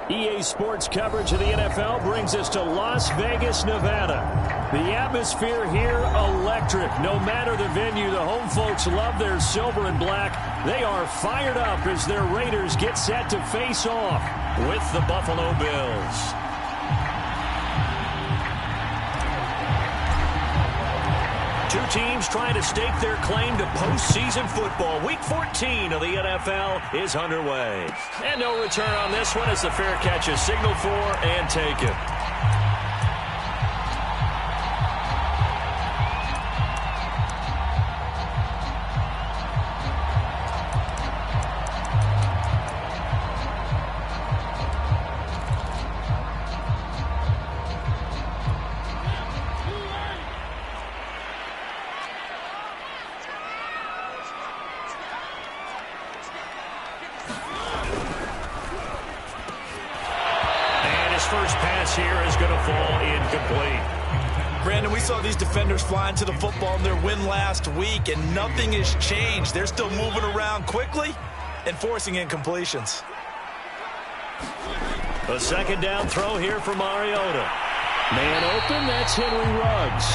EA Sports coverage of the NFL brings us to Las Vegas, Nevada. The atmosphere here, electric. No matter the venue, the home folks love their silver and black. They are fired up as their Raiders get set to face off with the Buffalo Bills. Two teams trying to stake their claim to postseason football. Week 14 of the NFL is underway. And no return on this one as the fair catch is signaled for and taken. First pass here is going to fall incomplete. Brandon, we saw these defenders flying to the football in their win last week, and nothing has changed. They're still moving around quickly and forcing incompletions. A second down throw here for Mariota. Man open, that's Henry Ruggs.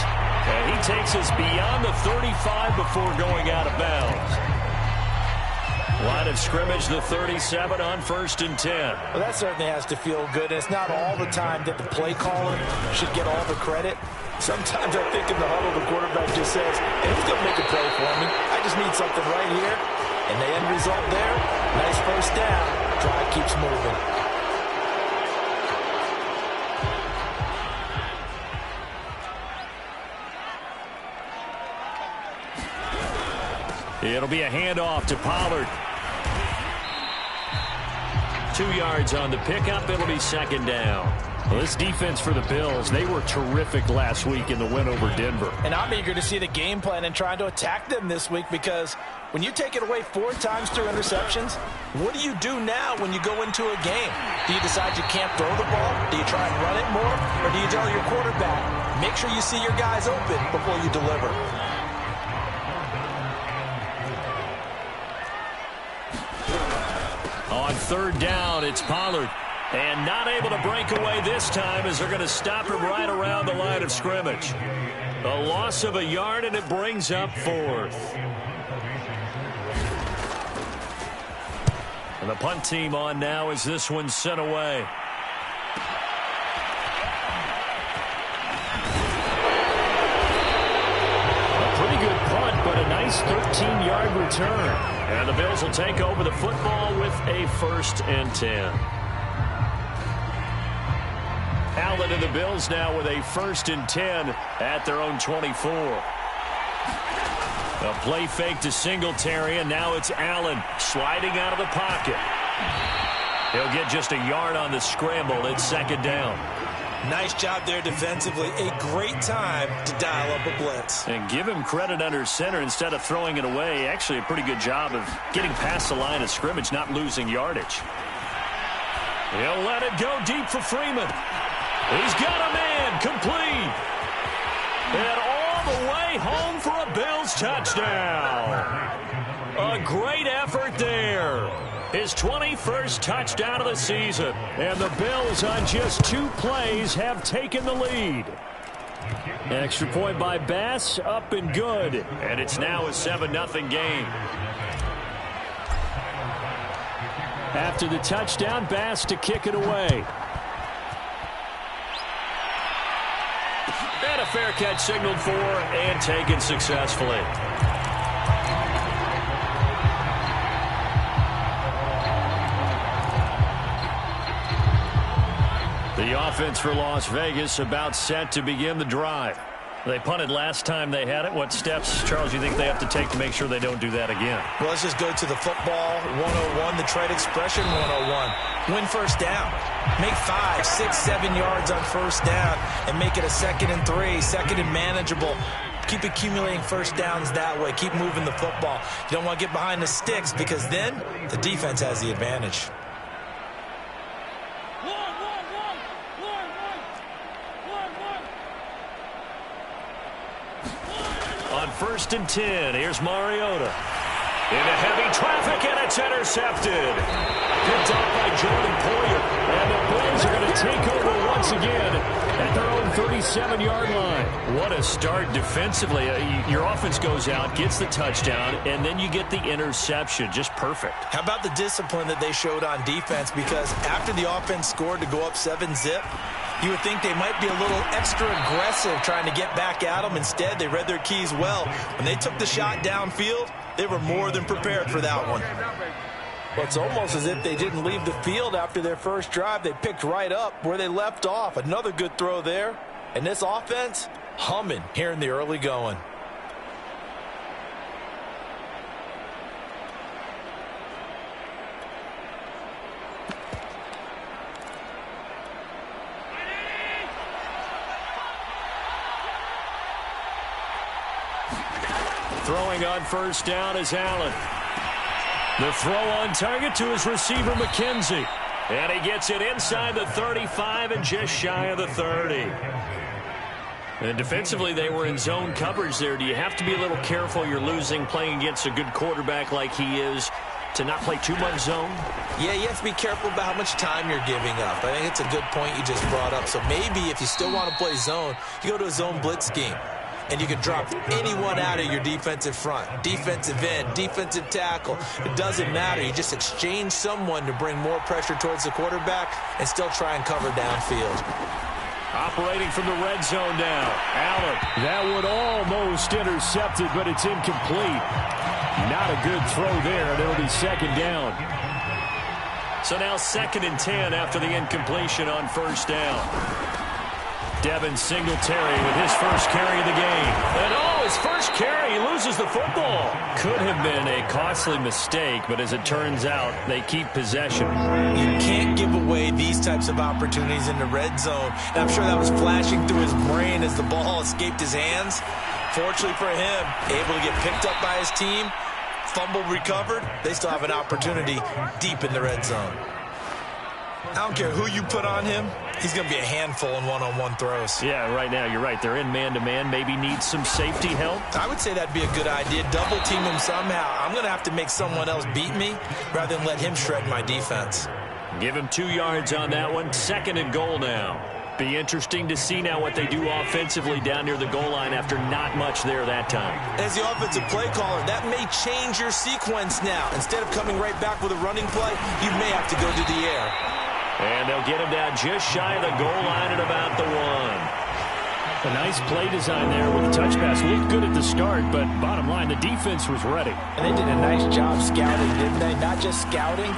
And he takes us beyond the 35 before going out of bounds. Line of scrimmage, the 37 on 1st and 10. Well, that certainly has to feel good. And it's not all the time that the play caller should get all the credit. Sometimes I think in the huddle, the quarterback just says, hey, who's going to make a play for me? I just need something right here. And the end result there, nice first down. Drive keeps moving. It'll be a handoff to Pollard. 2 yards on the pickup. It'll be second down. Well, this defense for the Bills, they were terrific last week in the win over Denver. And I'm eager to see the game plan and trying to attack them this week, because when you take it away 4 times through interceptions, what do you do now when you go into a game? Do you decide you can't throw the ball? Do you try and run it more? Or do you tell your quarterback, make sure you see your guys open before you deliver? On third down, it's Pollard. And not able to break away this time as they're going to stop him right around the line of scrimmage. A loss of a yard, and it brings up 4th. And the punt team on now as this one's sent away. A pretty good punt, but a nice 13-yard return. And the Bills will take over the football with a 1st and 10. Allen and the Bills now with a 1st and 10 at their own 24. A play fake to Singletary, and now it's Allen sliding out of the pocket. He'll get just a yard on the scramble. It's second down. Nice job there defensively. A great time to dial up a blitz. And give him credit under center instead of throwing it away. Actually a pretty good job of getting past the line of scrimmage, not losing yardage. He'll let it go deep for Freeman. He's got a man complete. And all the way home for a Bills touchdown. A great effort there. His 21st touchdown of the season. And the Bills on just 2 plays have taken the lead. Extra point by Bass, up and good. And it's now a 7-0 game. After the touchdown, Bass to kick it away. And a fair catch signaled for and taken successfully. The offense for Las Vegas about set to begin the drive. They punted last time they had it. What steps, Charles, you think they have to take to make sure they don't do that again? Well, let's just go to the football 101, the trade expression 101. Win first down. Make 5, 6, 7 yards on first down and make it a 2nd and 3, 2nd and manageable. Keep accumulating first downs that way. Keep moving the football. You don't want to get behind the sticks, because then the defense has the advantage. On 1st and 10, here's Mariota. Into heavy traffic, and it's intercepted. Picked up by Jordan Poyer. And the 37-yard line. What a start defensively. Your offense goes out, gets the touchdown, and then you get the interception. Just perfect. How about the discipline that they showed on defense? Because after the offense scored to go up 7-zip, you would think they might be a little extra aggressive trying to get back at them. Instead, they read their keys well. When they took the shot downfield, they were more than prepared for that one. Well, it's almost as if they didn't leave the field after their first drive. They picked right up where they left off. Another good throw there. And this offense, humming here in the early going. Throwing on first down is Allen. The throw on target to his receiver, McKenzie. And he gets it inside the 35 and just shy of the 30. And defensively, they were in zone coverage there. Do you have to be a little careful? You're losing playing against a good quarterback like he is to not play too much zone? Yeah, you have to be careful about how much time you're giving up. I think it's a good point you just brought up. So maybe if you still want to play zone, you go to a zone blitz scheme. And you can drop anyone out of your defensive front. Defensive end, defensive tackle. It doesn't matter. You just exchange someone to bring more pressure towards the quarterback and still try and cover downfield. Operating from the red zone now. Allen. That would almost intercepted, but it's incomplete. Not a good throw there, and it'll be second down. So now 2nd and 10 after the incompletion on first down. Devin Singletary with his first carry of the game. And his first carry, he loses the football. Could have been a costly mistake, but as it turns out, they keep possession. You can't give away these types of opportunities in the red zone. And I'm sure that was flashing through his brain as the ball escaped his hands. Fortunately for him, able to get picked up by his team, fumble recovered. They still have an opportunity deep in the red zone. I don't care who you put on him. He's going to be a handful in one-on-one throws. Yeah, right now, you're right. They're in man-to-man. Maybe needs some safety help. I would say that'd be a good idea. Double team him somehow. I'm going to have to make someone else beat me rather than let him shred my defense. Give him 2 yards on that one. 2nd and goal now. Be interesting to see now what they do offensively down near the goal line after not much there that time. As the offensive play caller, that may change your sequence now. Instead of coming right back with a running play, you may have to go to the air. And they'll get him down just shy of the goal line at about the 1. A nice play design there with the touch pass. Looked good at the start, but bottom line, the defense was ready. And they did a nice job scouting, didn't they? Not just scouting,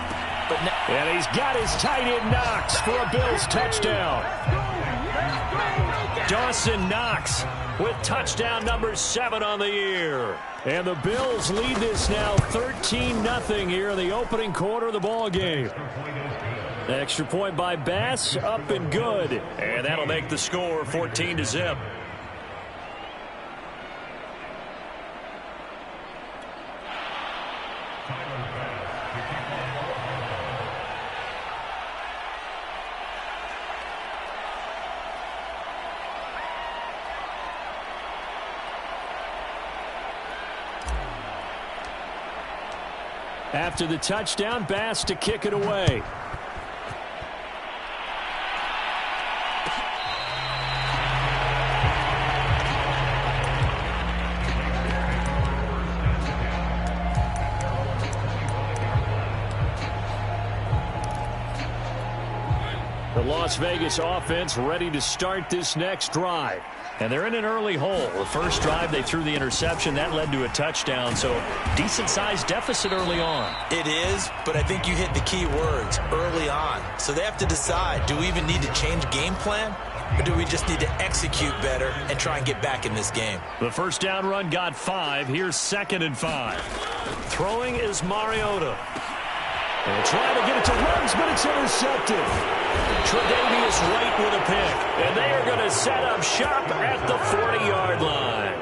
but and he's got his tight end Knox for a Bills touchdown. Dawson Knox with touchdown number 7 on the year. And the Bills lead this now 13-0 here in the opening quarter of the ball game. Extra point by Bass, up and good. And that'll make the score 14-0. After the touchdown, Bass to kick it away. The Las Vegas offense ready to start this next drive. And they're in an early hole. The first drive, they threw the interception. That led to a touchdown, so decent-sized deficit early on. It is, but I think you hit the key words, early on. So they have to decide, do we even need to change game plan? Or do we just need to execute better and try and get back in this game? The first down run got 5. Here's 2nd and 5. Throwing is Mariota. And trying to get it to Ruggs, but it's intercepted. Tre'Davious White with a pick. And they are going to set up shop at the 40-yard line.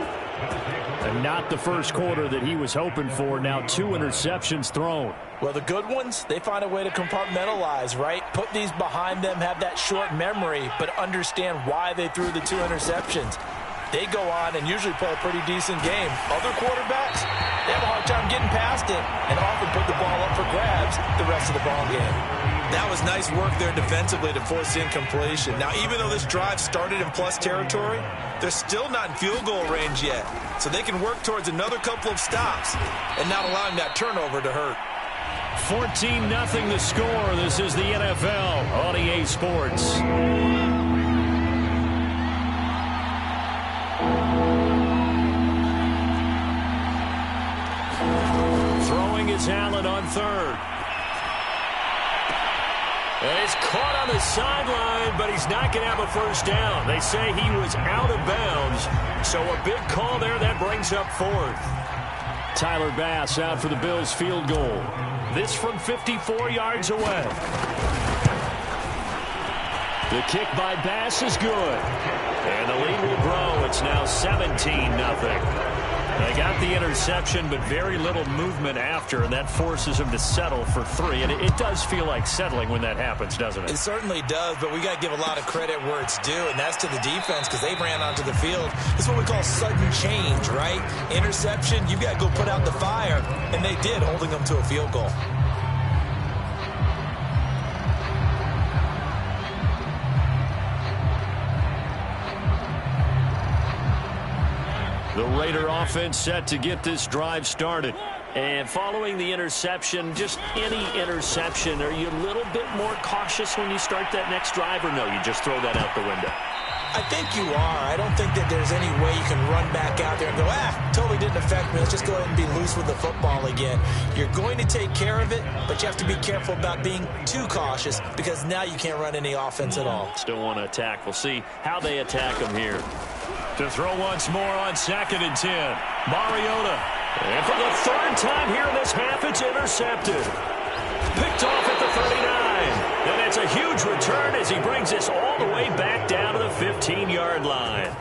And not the first quarter that he was hoping for. Now 2 interceptions thrown. Well, the good ones, they find a way to compartmentalize, right? Put these behind them, have that short memory, but understand why they threw the 2 interceptions. They go on and usually play a pretty decent game. Other quarterbacks, they have a hard time getting past it and often put the ball up for grabs the rest of the ball game. That was nice work there defensively to force the incompletion. Now, even though this drive started in plus territory, they're still not in field goal range yet. So they can work towards another couple of stops and not allowing that turnover to hurt. 14-0 the score. This is the NFL on EA Sports. Throwing is Allen on third. It's caught on the sideline, but he's not going to have a first down. They say he was out of bounds, so a big call there that brings up fourth. Tyler Bass out for the Bills field goal. This from 54 yards away. The kick by Bass is good. And the lead will grow. It's now 17-0. They got the interception, but very little movement after, and that forces him to settle for 3. And it does feel like settling when that happens, doesn't it? It certainly does, but we got to give a lot of credit where it's due, and that's to the defense because they ran onto the field. It's what we call sudden change, right? Interception, you've got to go put out the fire, and they did, holding them to a field goal. The Raider offense set to get this drive started. And following the interception, just any interception, are you a little bit more cautious when you start that next drive, or no, you just throw that out the window? I think you are. I don't think that there's any way you can run back out there and go, totally didn't affect me. Let's just go ahead and be loose with the football again. You're going to take care of it, but you have to be careful about being too cautious because now you can't run any offense at all. Still want to attack. We'll see how they attack them here. To throw once more on 2nd and 10. Mariota. And for the third time here in this half, it's intercepted. Picked off at the 39. And it's a huge return as he brings this all the way back down to the 15-yard line.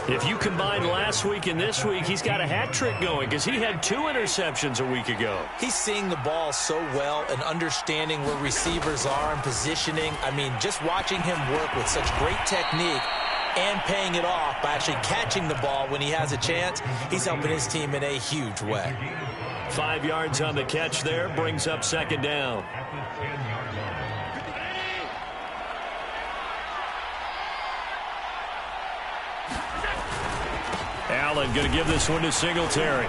If you combine last week and this week, he's got a hat trick going because he had 2 interceptions a week ago. He's seeing the ball so well and understanding where receivers are and positioning. I mean, just watching him work with such great technique and paying it off by actually catching the ball when he has a chance, he's helping his team in a huge way. 5 yards on the catch there, brings up 2nd down. Allen going to give this one to Singletary.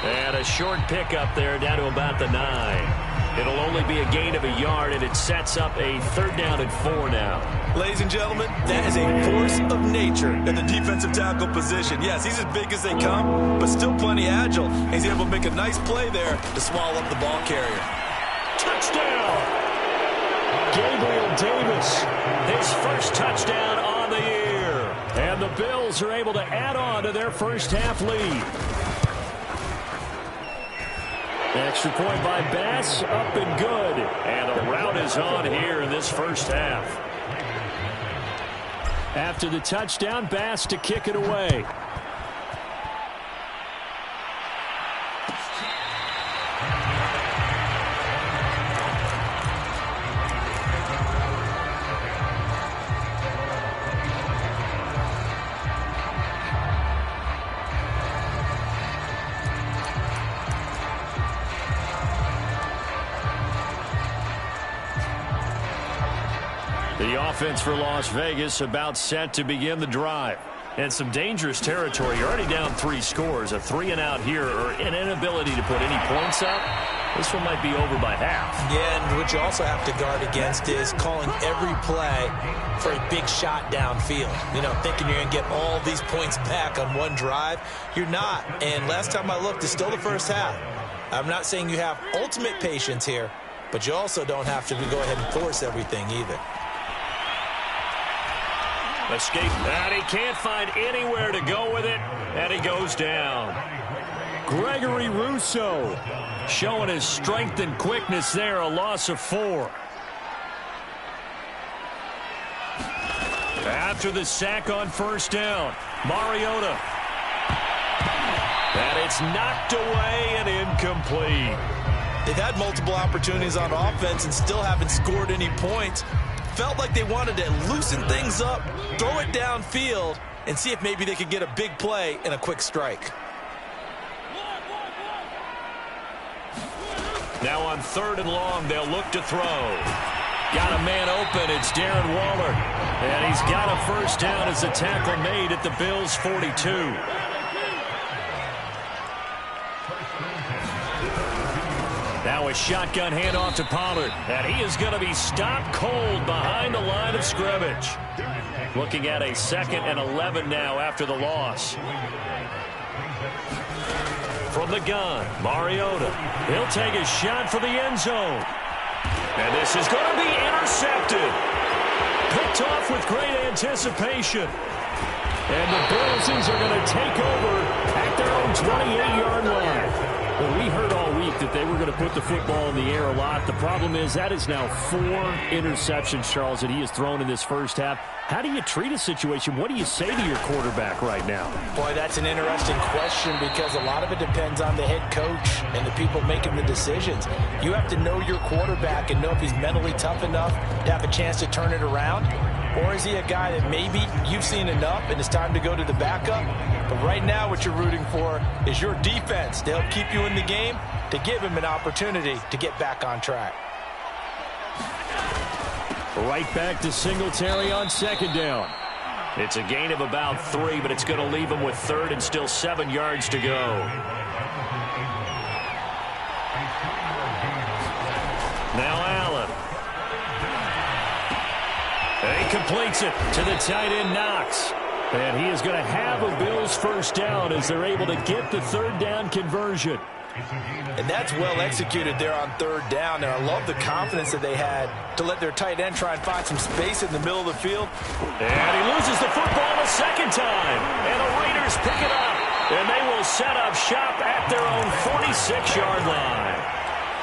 And a short pickup there down to about the 9. It'll only be a gain of a yard, and it sets up a 3rd down and 4 now. Ladies and gentlemen, that is a force of nature at the defensive tackle position. Yes, he's as big as they come, but still plenty agile. He's able to make a nice play there to swallow up the ball carrier. Touchdown! Gabriel Davis, his first touchdown on the year. And the Bills are able to add on to their first half lead. Extra point by Bass, up and good. And a rout is on here in this first half. After the touchdown, Bass to kick it away. The offense for Las Vegas about set to begin the drive. And some dangerous territory. You're already down 3 scores. A 3-and-out here or an inability to put any points up. This one might be over by half. Yeah, and what you also have to guard against is calling every play for a big shot downfield. You know, thinking you're going to get all these points back on one drive. You're not. And last time I looked, it's still the first half. I'm not saying you have ultimate patience here, but you also don't have to go ahead and force everything either. Escape, and he can't find anywhere to go with it, and he goes down. Gregory Rousseau showing his strength and quickness there, a loss of 4. After the sack on 1st down, Mariota. And it's knocked away and incomplete. They've had multiple opportunities on offense and still haven't scored any points. Felt like they wanted to loosen things up, throw it downfield, and see if maybe they could get a big play and a quick strike. Now on 3rd and long, they'll look to throw. Got a man open. It's Darren Waller. And he's got a first down as the tackle made at the Bills' 42. Now a shotgun handoff to Pollard. And he is going to be stopped cold behind the line of scrimmage. Looking at a 2nd and 11 now after the loss. From the gun, Mariota. He'll take a shot for the end zone. And this is going to be intercepted. Picked off with great anticipation. And the Bills are going to take over at their own 28-yard line. Well, we heard all week that they were going to put the football in the air a lot. The problem is that is now 4 interceptions, Charles, that he has thrown in this first half. How do you treat a situation? What do you say to your quarterback right now? Boy, that's an interesting question because a lot of it depends on the head coach and the people making the decisions. You have to know your quarterback and know if he's mentally tough enough to have a chance to turn it around. Or is he a guy that maybe you've seen enough and it's time to go to the backup? But right now what you're rooting for is your defense to help keep you in the game, to give him an opportunity to get back on track. Right back to Singletary on 2nd down. It's a gain of about 3, but it's going to leave him with 3rd and still 7 yards to go. Now Allen. And he completes it to the tight end, Knox. And he is going to have a Bills first down as they're able to get the 3rd down conversion. And that's well executed there on 3rd down. And I love the confidence that they had to let their tight end try and find some space in the middle of the field. And he loses the football a 2nd time. And the Raiders pick it up. And they will set up shop at their own 46-yard line.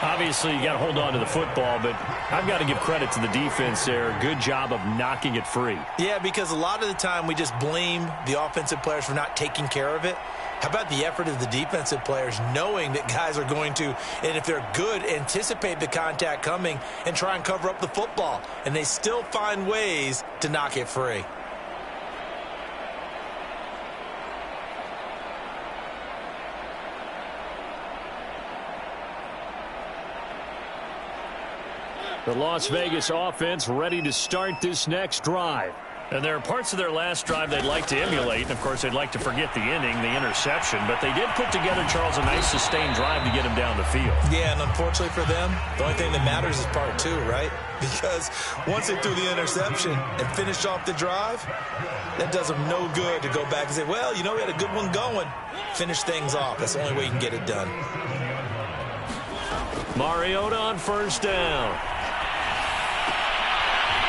Obviously, you got to hold on to the football, but I've got to give credit to the defense there. Good job of knocking it free. Yeah, because a lot of the time we just blame the offensive players for not taking care of it. How about the effort of the defensive players knowing that guys are going to, and if they're good, anticipate the contact coming and try and cover up the football. And they still find ways to knock it free. The Las Vegas offense ready to start this next drive. And there are parts of their last drive they'd like to emulate. And, of course, they'd like to forget the inning, the interception. But they did put together, Charles, a nice sustained drive to get him down the field. Yeah, and unfortunately for them, the only thing that matters is part 2, right? Because once they threw the interception and finished off the drive, that does them no good to go back and say, well, you know, we had a good one going. Finish things off. That's the only way you can get it done. Mariota on 1st down.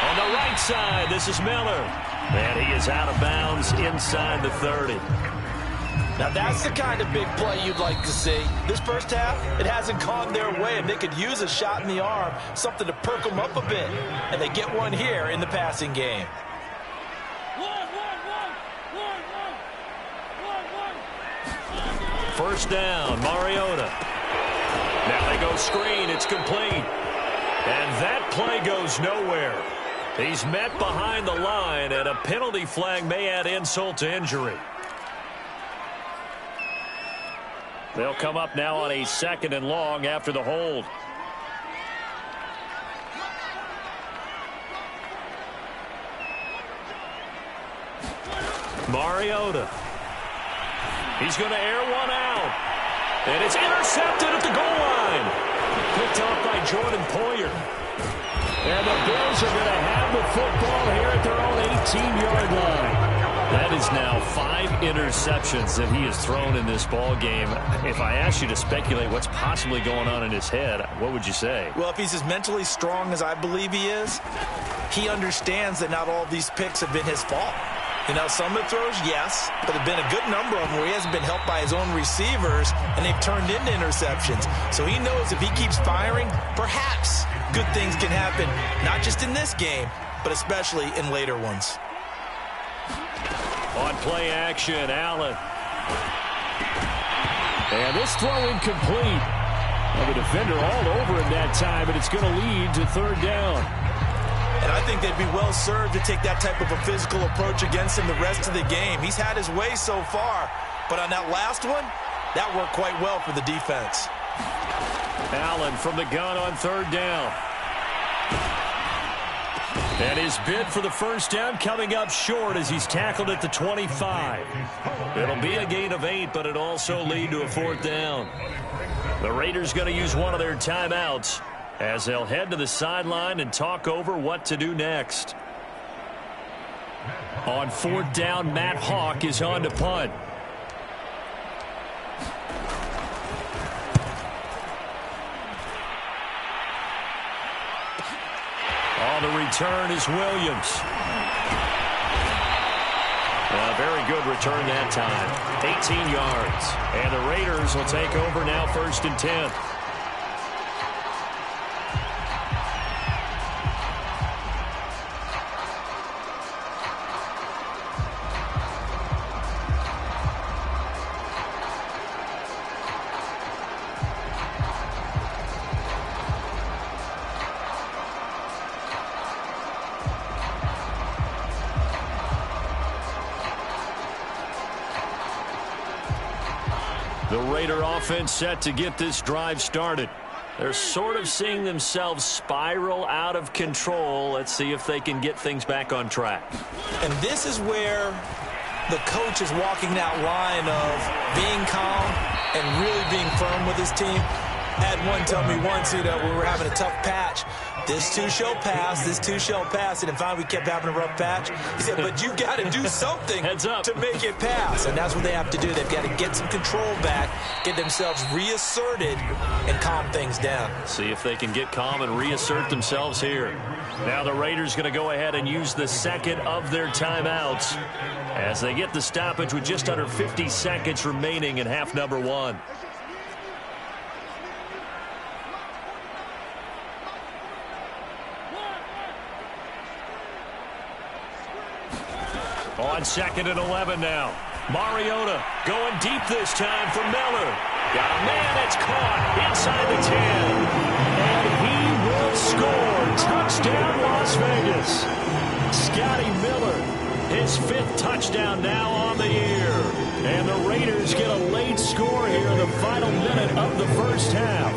On the right side, this is Miller. And he is out of bounds inside the 30. Now, that's the kind of big play you'd like to see. This first half, it hasn't gone their way, and they could use a shot in the arm, something to perk them up a bit. And they get one here in the passing game. First down, Mariota. Now they go screen. It's complete. And that play goes nowhere. He's met behind the line, and a penalty flag may add insult to injury. They'll come up now on a 2nd and long after the hold. Mariota. He's going to air one out. And it's intercepted at the goal line. Picked off by Jordan Poyer. And the Bills are going to have the football here at their own 18-yard line. That is now 5 interceptions that he has thrown in this ball game. If I asked you to speculate what's possibly going on in his head, what would you say? Well, if he's as mentally strong as I believe he is, he understands that not all these picks have been his fault. You know, some of the throws, yes, but there have been a good number of them where he hasn't been helped by his own receivers, and they've turned into interceptions. So he knows if he keeps firing, perhaps good things can happen, not just in this game, but especially in later ones. On play action, Allen. And this throw incomplete. Well, the defender all over him that time, but it's going to lead to 3rd down. And I think they'd be well served to take that type of a physical approach against him the rest of the game. He's had his way so far, but on that last one, that worked quite well for the defense. Allen from the gun on 3rd down. And his bid for the first down coming up short as he's tackled at the 25. It'll be a gain of 8, but it'll also lead to a 4th down. The Raiders going to use one of their timeouts as they'll head to the sideline and talk over what to do next. On 4th down, Matt Hawk is on to punt. On the return is Williams. A very good return that time. 18 yards. And the Raiders will take over now 1st and 10. The Raider offense set to get this drive started. They're sort of seeing themselves spiral out of control. Let's see if they can get things back on track. And this is where the coach is walking that line of being calm and really being firm with his team. I had one tell me once, we were having a tough patch. This too shall pass, this too shall pass. And finally we kept having a rough patch. He said, but you got to do something to make it pass. And that's what they have to do. They've got to get some control back, get themselves reasserted, and calm things down. See if they can get calm and reassert themselves here. Now the Raiders going to go ahead and use the second of their timeouts as they get the stoppage with just under 50 seconds remaining in half number 1. On 2nd and 11 now. Mariota going deep this time for Miller. Got a man that's caught inside the 10. And he will score. Touchdown, Las Vegas. Scotty Miller, his 5th touchdown now on the year. And the Raiders get a late score here in the final minute of the first half.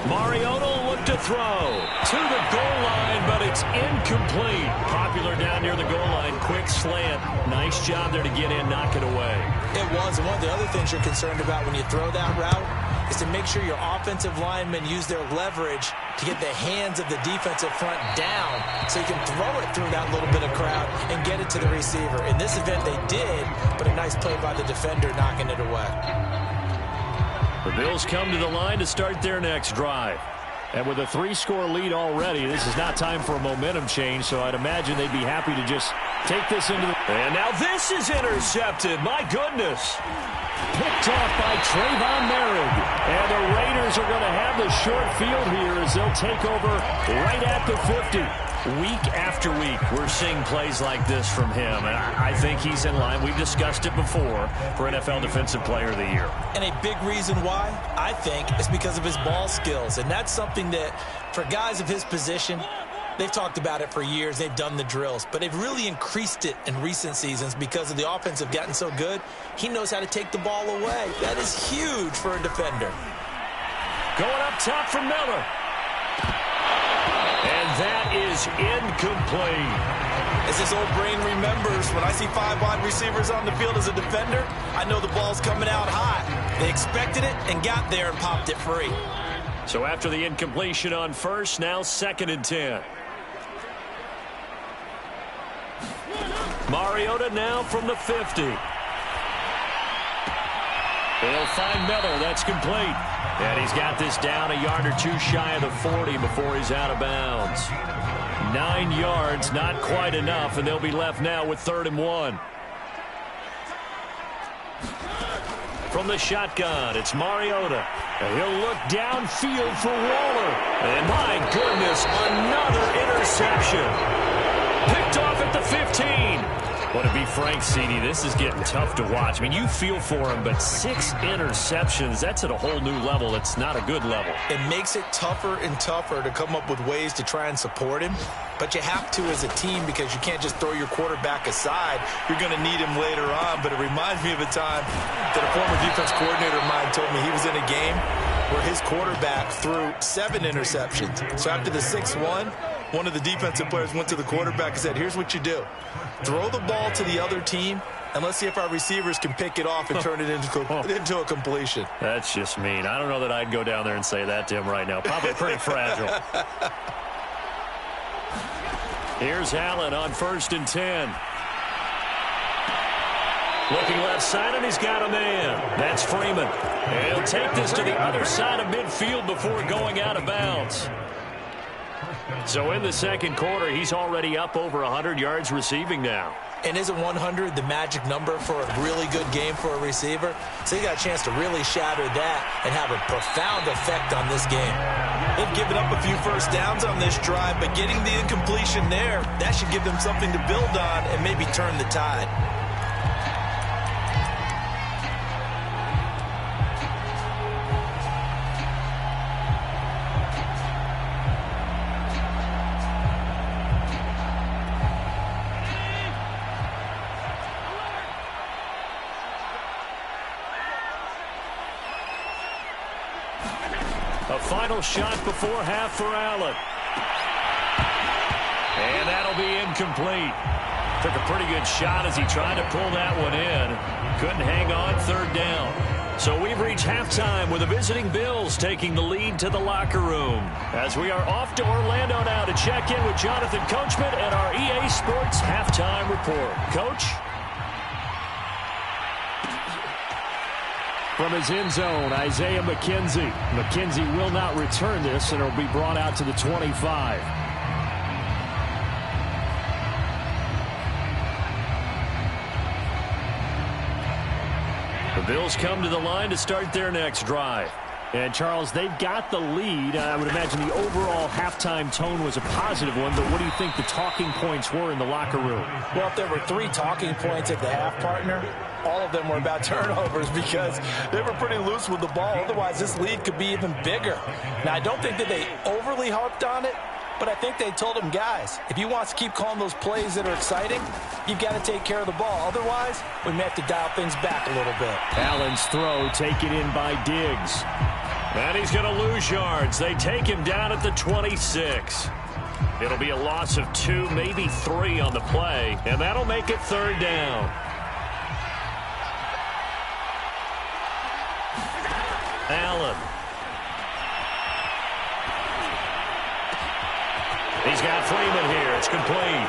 Mariota will look to throw to the goal line, but it's incomplete. Popular down near the goal line. Quick slant. Nice job there to get in, knock it away. It was. And one of the other things you're concerned about when you throw that route is to make sure your offensive linemen use their leverage to get the hands of the defensive front down so you can throw it through that little bit of crowd and get it to the receiver. In this event, they did, but a nice play by the defender knocking it away. The Bills come to the line to start their next drive. And with a 3-score lead already, this is not time for a momentum change, so I'd imagine they'd be happy to just take this into the... And now this is intercepted. My goodness. Picked off by Trayvon Merrick. And the Raiders are going to have the short field here as they'll take over right at the 50. Week after week, we're seeing plays like this from him, and I think he's in line. We've discussed it before for NFL Defensive Player of the Year. And a big reason why, I think, is because of his ball skills, and that's something that, for guys of his position, they've talked about it for years. They've done the drills, but they've really increased it in recent seasons because of the offense have gotten so good. He knows how to take the ball away. That is huge for a defender. Going up top for Miller. And that is incomplete. As his old brain remembers, when I see 5 wide receivers on the field as a defender, I know the ball's coming out hot. They expected it and got there and popped it free. So after the incompletion on first, now 2nd and 10. Mariota now from the 50. They'll find Miller. That's complete. And he's got this down a yard or two shy of the 40 before he's out of bounds. 9 yards, not quite enough, and they'll be left now with 3rd and 1. From the shotgun, it's Mariota. And he'll look downfield for Waller. And my goodness, another interception. Picked off at the 15. Well, to be frank, CD, this is getting tough to watch. I mean, you feel for him, but 6 interceptions, that's at a whole new level. It's not a good level. It makes it tougher and tougher to come up with ways to try and support him. But you have to as a team because you can't just throw your quarterback aside. You're going to need him later on. But it reminds me of a time that a former defense coordinator of mine told me he was in a game. where his quarterback threw 7 interceptions. So after the 6-1, one of the defensive players went to the quarterback and said, here's what you do. Throw the ball to the other team, and let's see if our receivers can pick it off and turn it into a completion. That's just mean. I don't know that I'd go down there and say that to him right now. Probably pretty fragile. Here's Allen on 1st and 10. Looking left side, and he's got a man. That's Freeman. He'll take this to the other side of midfield before going out of bounds. So in the second quarter, he's already up over 100 yards receiving now. And isn't 100 the magic number for a really good game for a receiver? So he got a chance to really shatter that and have a profound effect on this game. They've given up a few first downs on this drive, but getting the incompletion there, that should give them something to build on and maybe turn the tide. A final shot before half for Allen. And that'll be incomplete. Took a pretty good shot as he tried to pull that one in. Couldn't hang on 3rd down. So we've reached halftime with the visiting Bills taking the lead to the locker room. As we are off to Orlando now to check in with Jonathan Coachman and our EA Sports halftime report. Coach? From his end zone, Isaiah McKenzie. McKenzie will not return this, and it'll be brought out to the 25. The Bills come to the line to start their next drive. And, Charles, they've got the lead. I would imagine the overall halftime tone was a positive one, but what do you think the talking points were in the locker room? Well, if there were 3 talking points at the half, partner, all of them were about turnovers because they were pretty loose with the ball. Otherwise, this lead could be even bigger. Now, I don't think that they overly harped on it, but I think they told them, guys, if you want to keep calling those plays that are exciting, you've got to take care of the ball. Otherwise, we may have to dial things back a little bit. Allen's throw taken in by Diggs. And he's going to lose yards. They take him down at the 26. It'll be a loss of 2, maybe 3 on the play, and that'll make it 3rd down. Allen. He's got Freeman here. It's complete.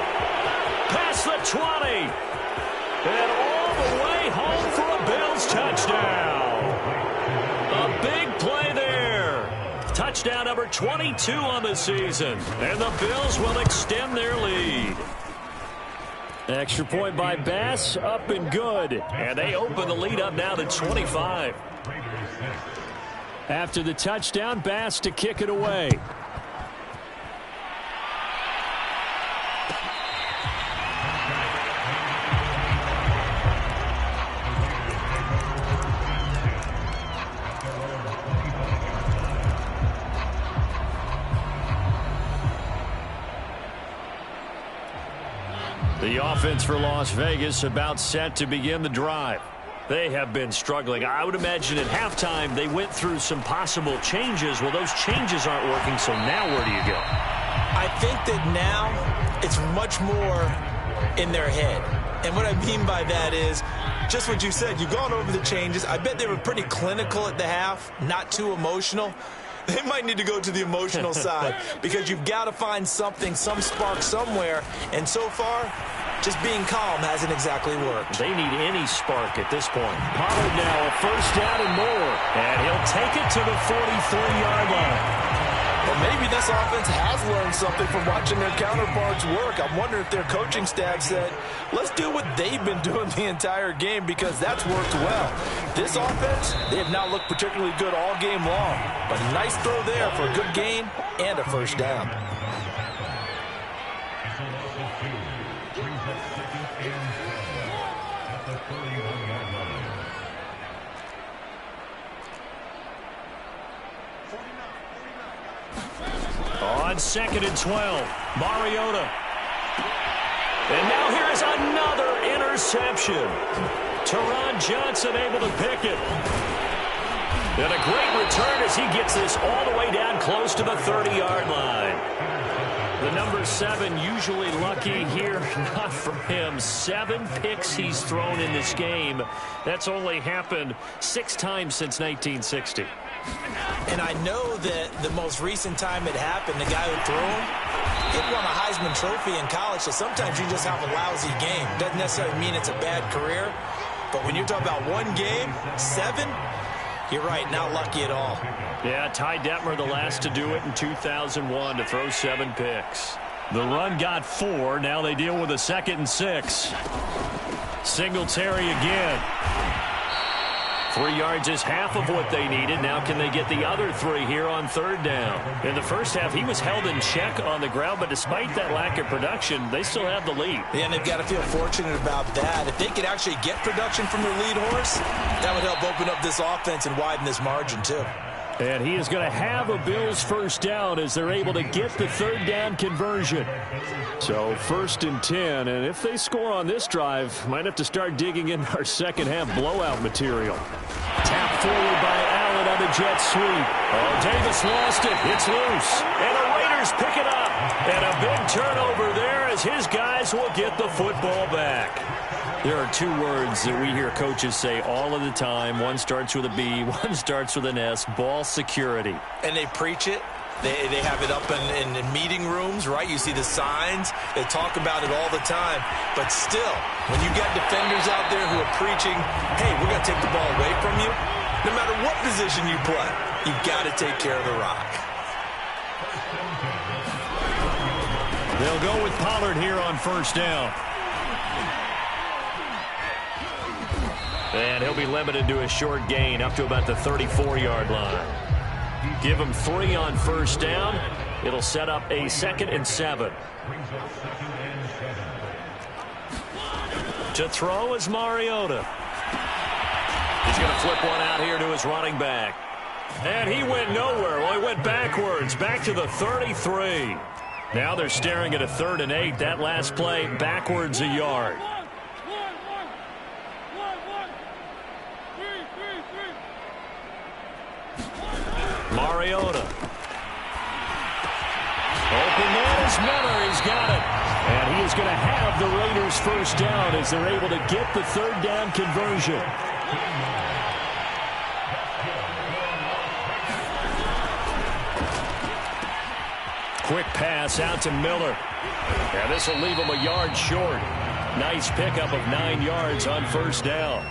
Past the 20. And all the way home for a Bills touchdown. A big play there. Touchdown number 22 on the season. And the Bills will extend their lead. Extra point by Bass, up and good. And they open the lead up now to 25. After the touchdown, Bass to kick it away. The offense for Las Vegas about set to begin the drive. They have been struggling. I would imagine at halftime they went through some possible changes. Well, those changes aren't working, so now where do you go? I think that now it's much more in their head. And what I mean by that is just what you said. You've gone over the changes. I bet they were pretty clinical at the half, not too emotional. They might need to go to the emotional side because you've got to find something, some spark somewhere. And so far, just being calm hasn't exactly worked. They need any spark at this point. Pollard now a 1st down and more. And he'll take it to the 43-yard line. Well, maybe this offense has learned something from watching their counterparts work. I'm wondering if their coaching staff said, let's do what they've been doing the entire game because that's worked well. This offense, they have not looked particularly good all game long. But a nice throw there for a good gain and a 1st down. On 2nd and 12, Mariota. And now here's another interception. Teron Johnson able to pick it. And a great return as he gets this all the way down close to the 30-yard line. The number 7 usually lucky here. Not for him. 7 picks he's thrown in this game. That's only happened 6 times since 1960. And I know that the most recent time it happened, the guy who threw him, he won a Heisman Trophy in college, so sometimes you just have a lousy game. Doesn't necessarily mean it's a bad career, but when you're talking about one game, 7, you're right, not lucky at all. Yeah, Ty Detmer the last to do it in 2001 to throw 7 picks. The run got 4. Now they deal with a 2nd and 6. Singletary again. 3 yards is half of what they needed. Now can they get the other 3 here on 3rd down? In the first half, he was held in check on the ground, but despite that lack of production, they still have the lead. Yeah, and they've got to feel fortunate about that. If they could actually get production from their lead horse, that would help open up this offense and widen this margin too. And he is going to have a Bills 1st down as they're able to get the 3rd down conversion. So 1st and 10, and if they score on this drive, might have to start digging in our second half blowout material. Tap forward by Allen on the jet sweep. Oh, Davis lost it. It's loose. And the Raiders pick it up. And a big turnover there as his guys will get the football back. There are 2 words that we hear coaches say all of the time. One starts with a B, one starts with an S, ball security. And they preach it. They have it up in meeting rooms, right? You see the signs. They talk about it all the time. But still, when you got defenders out there who are preaching, hey, we're going to take the ball away from you, no matter what position you play, you've got to take care of the rock. They'll go with Pollard here on 1st down. And he'll be limited to a short gain up to about the 34-yard line. Give him 3 on 1st down. It'll set up a 2nd and 7. To throw is Mariota. He's going to flip one out here to his running back. And he went nowhere. Well, he went backwards, back to the 33. Now they're staring at a 3rd and 8. That last play, backwards a yard. Mariota. Open man is Miller. He's got it. And he is going to have the Raiders 1st down as they're able to get the 3rd down conversion. Quick pass out to Miller. And this will leave him a yard short. Nice pickup of 9 yards on 1st down.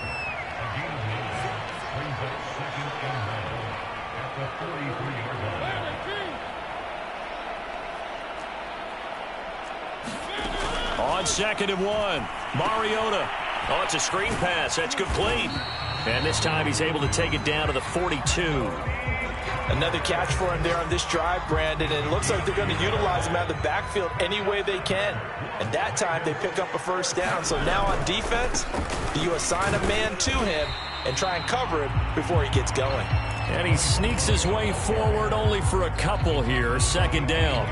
On 2nd and 1, Mariota. Oh, it's a screen pass. That's complete. And this time he's able to take it down to the 42. Another catch for him there on this drive, Brandon, and it looks like they're going to utilize him out of the backfield any way they can. And that time they pick up a 1st down. So now on defense, do you assign a man to him and try and cover him before he gets going? And he sneaks his way forward only for a couple here. 2nd down.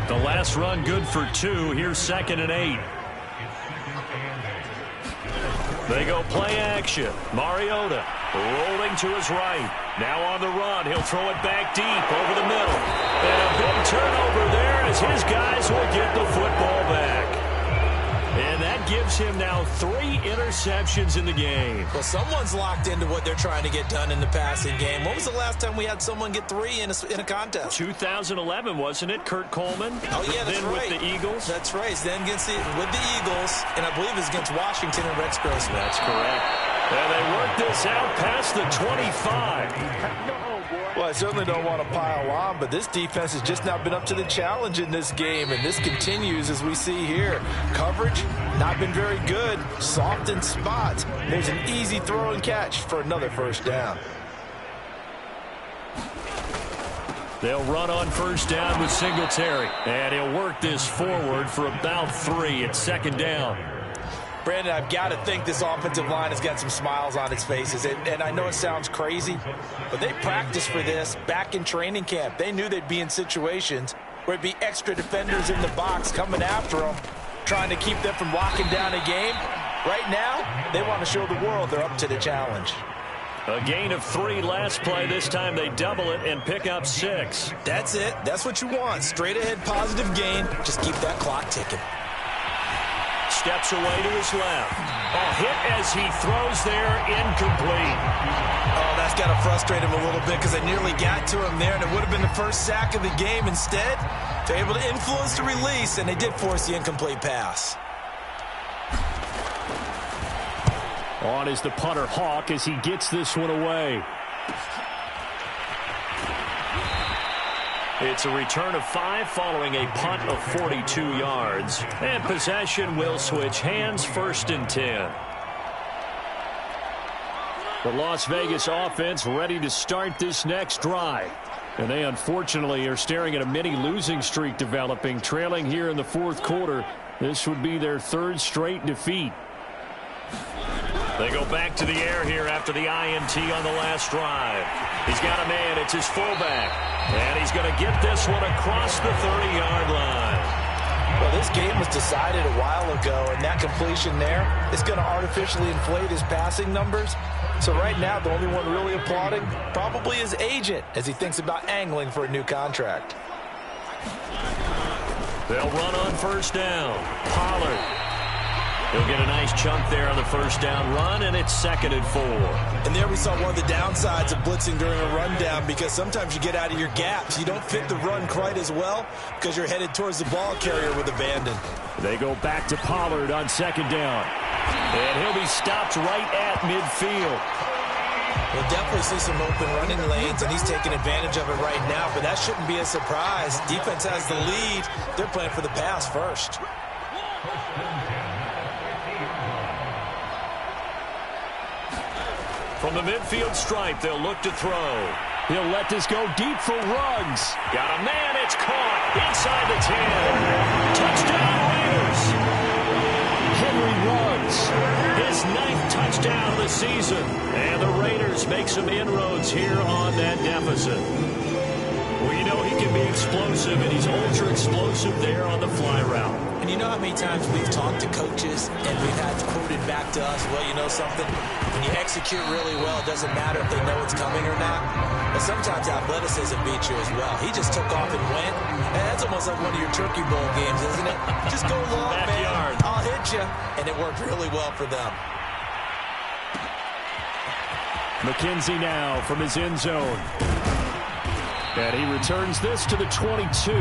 The last run good for 2. Here's 2nd and 8. They go play action. Mariota rolling to his right. Now on the run. He'll throw it back deep over the middle. And a big turnover there as his guys will get the football back. And that gives him now 3 interceptions in the game. Well, someone's locked into what they're trying to get done in the passing game. When was the last time we had someone get 3 in a contest? 2011, wasn't it? Kurt Coleman. Oh, yeah, that's then right. With the Eagles. That's right. Then with the Eagles, and I believe it's against Washington and Rex Grossman. That's correct. And they work this out past the 25. Well, I certainly don't want to pile on, but this defense has just not been up to the challenge in this game, and this continues as we see here. Coverage, not been very good. Soft in spots. There's an easy throw and catch for another 1st down. They'll run on 1st down with Singletary, and he'll work this forward for about 3 at 2nd down. Brandon, I've got to think this offensive line has got some smiles on its faces. And I know it sounds crazy, but they practiced for this back in training camp. They knew they'd be in situations where it'd be extra defenders in the box coming after them, trying to keep them from locking down a game. Right now, they want to show the world they're up to the challenge. A gain of 3 last play. This time they double it and pick up 6. That's it. That's what you want. Straight ahead positive gain. Just keep that clock ticking. Steps away to his left. A hit as he throws there, incomplete. Oh, that's got to frustrate him a little bit because they nearly got to him there, and it would have been the first sack of the game. Instead, they're able to influence the release, and they did force the incomplete pass. On is the punter, Hawk, as he gets this one away. It's a return of 5 following a punt of 42 yards. And possession will switch hands, 1st and 10. The Las Vegas offense ready to start this next drive. And they unfortunately are staring at a mini losing streak developing, trailing here in the 4th quarter. This would be their 3rd straight defeat. They go back to the air here after the INT on the last drive. He's got a man. It's his fullback. And he's going to get this one across the 30-yard line. Well, this game was decided a while ago, and that completion there is going to artificially inflate his passing numbers. So right now, the only one really applauding probably his agent as he thinks about angling for a new contract. They'll run on 1st down. Pollard. He'll get a nice chunk there on the 1st down run, and it's 2nd and 4. And there we saw one of the downsides of blitzing during a rundown, because sometimes you get out of your gaps. You don't fit the run quite as well because you're headed towards the ball carrier with abandon. They go back to Pollard on 2nd down. And he'll be stopped right at midfield. We'll definitely see some open running lanes, and he's taking advantage of it right now, but that shouldn't be a surprise. Defense has the lead. They're playing for the pass first. From the midfield stripe, they'll look to throw. He'll let this go deep for Ruggs. Got a man, it's caught inside the 10. Touchdown, Raiders. Henry Ruggs, his 9th touchdown of the season. And the Raiders make some inroads here on that deficit. Well, you know he can be explosive, and he's ultra explosive there on the fly route. And you know how many times we've talked to coaches and we've had quoted back to us, well, you know something? When you execute really well, it doesn't matter if they know it's coming or not. But sometimes athleticism beats you as well. He just took off and went. And that's almost like one of your Turkey Bowl games, isn't it? Just go long, Backyard. man. I'll hit you. And it worked really well for them. McKenzie now from his end zone. And he returns this to the 22.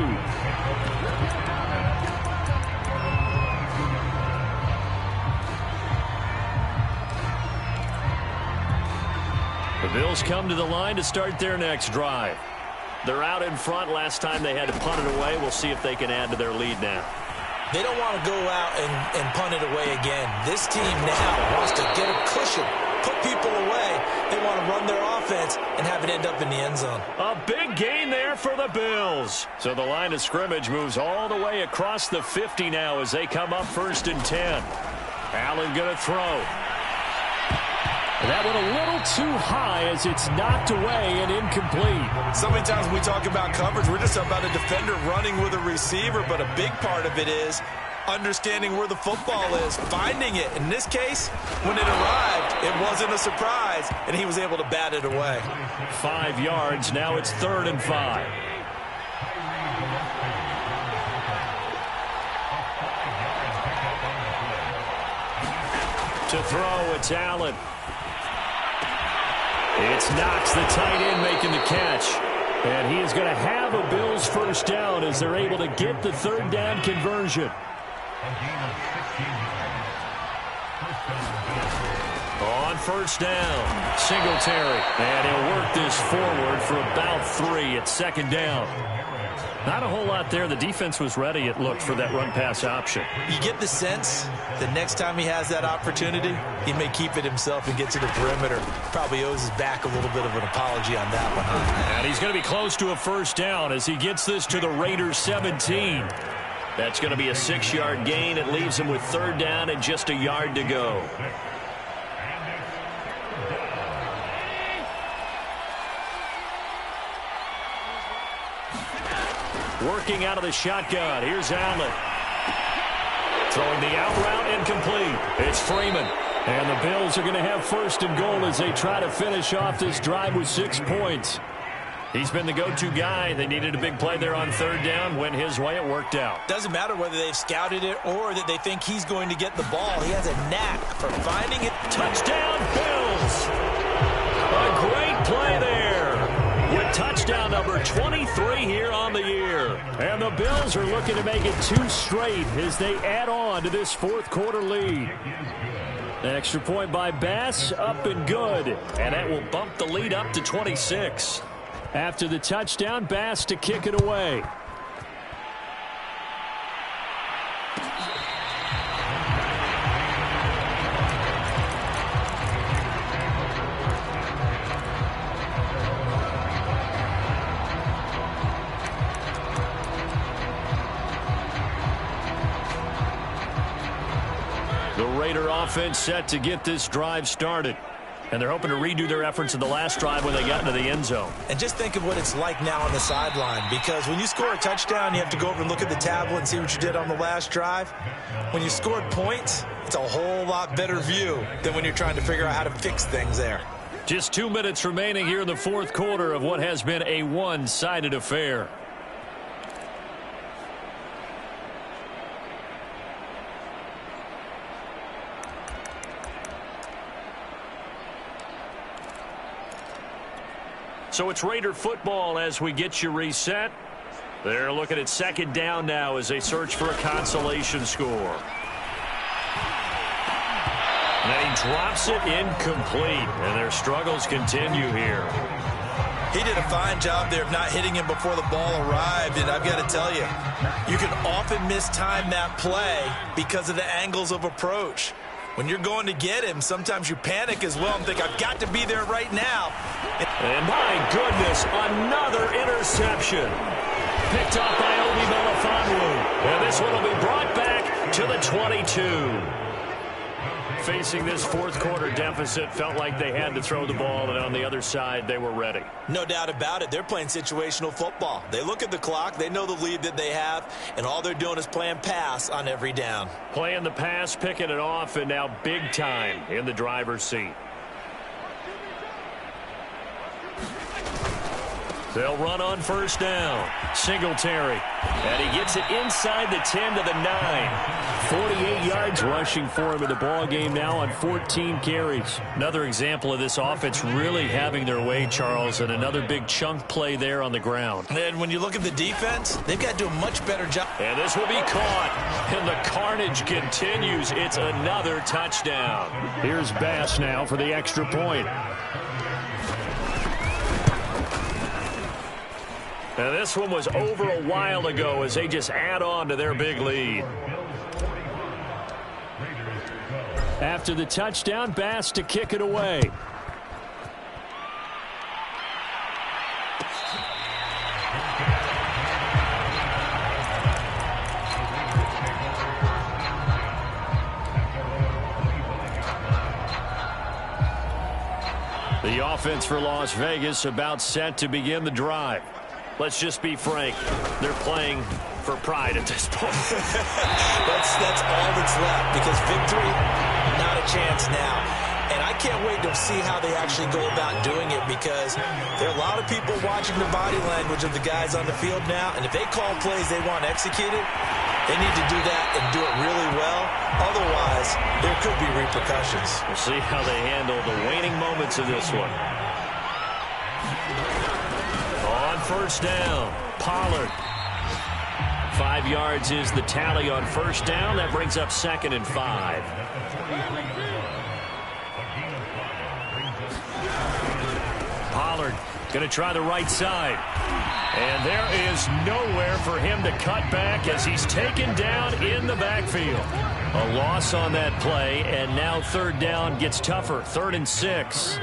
The Bills come to the line to start their next drive. They're out in front. Last time they had to punt it away. We'll see if they can add to their lead now. They don't want to go out and punt it away again. This team now wants to get a cushion, put people away. They want to run their offense and have it end up in the end zone. A big gain there for the Bills. So the line of scrimmage moves all the way across the 50 now as they come up 1st and 10. Allen going to throw. That one a little too high as it's knocked away and incomplete. So many times when we talk about coverage, we're just about a defender running with a receiver, but a big part of it is understanding where the football is, finding it. In this case, when it arrived, it wasn't a surprise, and he was able to bat it away. 5 yards. Now it's 3rd and 5. To throw, it's Allen. It's Knox, the tight end, making the catch. And he is going to have a Bills 1st down as they're able to get the 3rd down conversion. On 1st down, Singletary. And he'll work this forward for about 3 at 2nd down. Not a whole lot there. The defense was ready, it looked, for that run-pass option. You get the sense that next time he has that opportunity, he may keep it himself and get to the perimeter. Probably owes his back a little bit of an apology on that one, huh? And he's going to be close to a 1st down as he gets this to the Raiders 17. That's going to be a 6-yard gain. It leaves him with 3rd down and just a yard to go. Working out of the shotgun. Here's Allen. Throwing the out route incomplete. It's Freeman. And the Bills are going to have first and goal as they try to finish off this drive with 6 points. He's been the go-to guy. They needed a big play there on third down. Went his way. It worked out. Doesn't matter whether they've scouted it or that they think he's going to get the ball. He has a knack for finding it. Touchdown, Bills. A great play there. With touchdown number 23 here on the year. And the Bills are looking to make it 2 straight as they add on to this fourth quarter lead. Extra point by Bass, up and good. And that will bump the lead up to 26. After the touchdown, Bass to kick it away. The Raider offense set to get this drive started. And they're hoping to redo their efforts in the last drive when they got into the end zone. And just think of what it's like now on the sideline, because when you score a touchdown, you have to go over and look at the tablet and see what you did on the last drive. When you scored points, it's a whole lot better view than when you're trying to figure out how to fix things there. Just 2 minutes remaining here in the fourth quarter of what has been a one-sided affair. So it's Raider football as we get you reset. They're looking at second down now as they search for a consolation score. And he drops it incomplete, and their struggles continue here. He did a fine job there of not hitting him before the ball arrived, and I've got to tell you, you can often mistime that play because of the angles of approach. When you're going to get him, sometimes you panic as well and think, I've got to be there right now. And my goodness, another interception. Picked up by Obi Melifonwu. And this one will be brought back to the 22. Facing this fourth quarter deficit, felt like they had to throw the ball, and on the other side, they were ready. No doubt about it. They're playing situational football. They look at the clock, they know the lead that they have, and all they're doing is playing pass on every down. Playing the pass, picking it off, and now big time in the driver's seat. They'll run on first down. Singletary. And he gets it inside the 10 to the 9. 48 yards rushing for him in the ball game now on 14 carries. Another example of this offense really having their way, Charles, and another big chunk play there on the ground. And when you look at the defense, they've got to do a much better job. And this will be caught. And the carnage continues. It's another touchdown. Here's Bass now for the extra point. And this one was over a while ago as they just add on to their big lead. After the touchdown, Bass to kick it away. The offense for Las Vegas about set to begin the drive. Let's just be frank. They're playing for pride at this point. that's all that's left, because victory, not a chance now. And I can't wait to see how they actually go about doing it, because there are a lot of people watching the body language of the guys on the field now, and if they call plays they want executed, they need to do that and do it really well. Otherwise, there could be repercussions. We'll see how they handle the waning moments of this one. On first down, Pollard. 5 yards is the tally on first down. That brings up 2nd and 5. Pollard going to try the right side. And there is nowhere for him to cut back as he's taken down in the backfield. A loss on that play, and now third down gets tougher. 3rd and 6.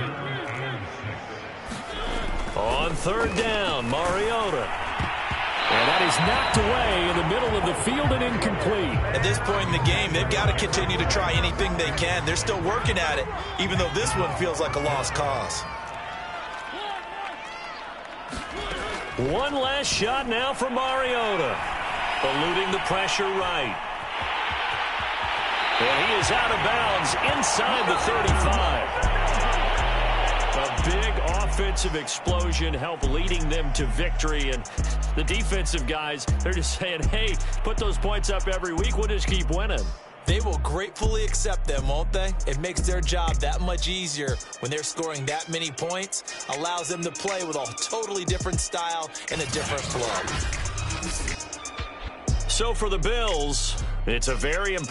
On third down, Mariota. And that is knocked away in the middle of the field and incomplete. At this point in the game, they've got to continue to try anything they can. They're still working at it, even though this one feels like a lost cause. One last shot now for Mariota. Eluding the pressure right. And he is out of bounds inside the 35. A big offensive explosion helped leading them to victory. And the defensive guys, they're just saying, hey, put those points up every week. We'll just keep winning. They will gratefully accept them, won't they? It makes their job that much easier when they're scoring that many points. Allows them to play with a totally different style and a different flow. So for the Bills, it's a very important